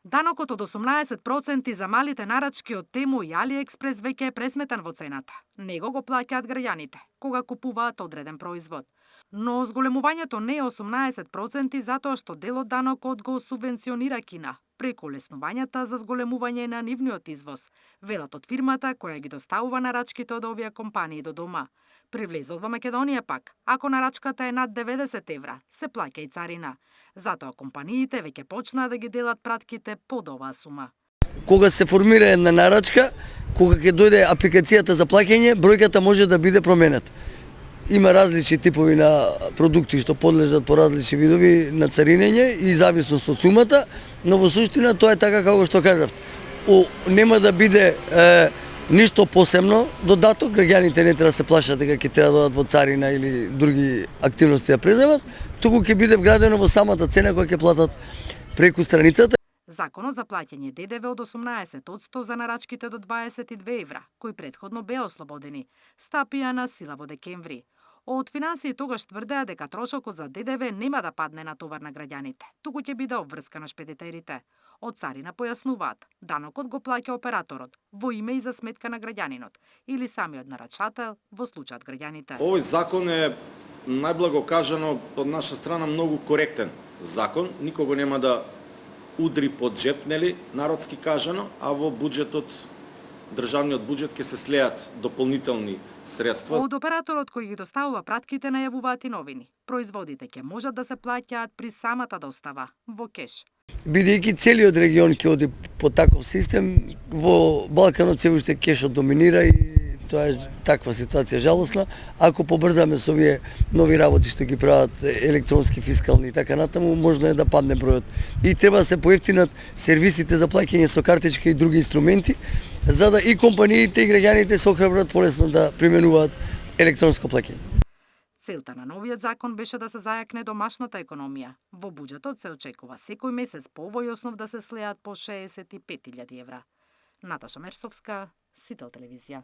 Данокот од 18% за малите нарачки од Тему и Алиекспрес веќе е пресметан во цената. Него го плаќаат граѓаните кога купуваат одреден производ. Но зголемувањето не е 18% затоа што дел од данокот го субвенционира Кина преку леснувањата за зголемување на нивниот извоз, велат од фирмата која ги доставува нарачките од овие компании до дома. При влезот во Македонија пак, ако нарачката е над 90 евра, се плаќа и царина. Затоа компаниите веќе почнаа да ги делат пратките под оваа сума. Кога се формира една нарачка, кога ќе дојде апликацијата за плаќање, бројката може да биде променета. Има различни типови на продукти што подлежат по различни видови на царинење и зависност од сумата, но во суштина тоа е така како што кажавте. Нема да биде ништо посебно додаток, граѓаните не треба да се плашат дека ќе треба да додат во царина или други активности да преземат, туку ќе биде вградено во самата цена која ќе платат преку страницата. Законот за плаќање ДДВ од 18% за нарачките до 22 евра, кои претходно беа ослободени, стапија на сила во декември. Од финансии тогаш тврдеа дека трошокот за ДДВ нема да падне на товар на граѓаните, туку ќе биде обврска на шпедитерите. Од царина појаснуваат, данокот го плаќа операторот во име и за сметка на граѓанинот или самиот нарачател во случајот граѓаните. Овој закон е, најблаго кажано, од наша страна многу коректен закон, никого нема да удри под джеп, нели, народски кажано, а во буџетот, државниот буџет ќе се слеат дополнителни средства. Од операторот кој ги доставува пратките најавуваат и новини. Производите ќе можат да се плаќаат при самата достава во кеш. Бидејќи целиот регион ќе оди по таков систем, во Балканот се уште кешот доминира и тоа е таква ситуација жалосна. Ако побрзаме со овие нови работи што ги прават електронски, фискални и така натаму, можно е да падне бројот. И треба да се поевтинат сервисите за плаќање со картичка и други инструменти, за да и компаниите и граѓаните се охрабрат полесно да применуваат електронско плаќање. Целта на новиот закон беше да се зајакне домашната економија. Во буџетот се очекува секој месец по овој основ да се слеат по 65.000 евра. Наташа Мерсовска, Сител телевизија.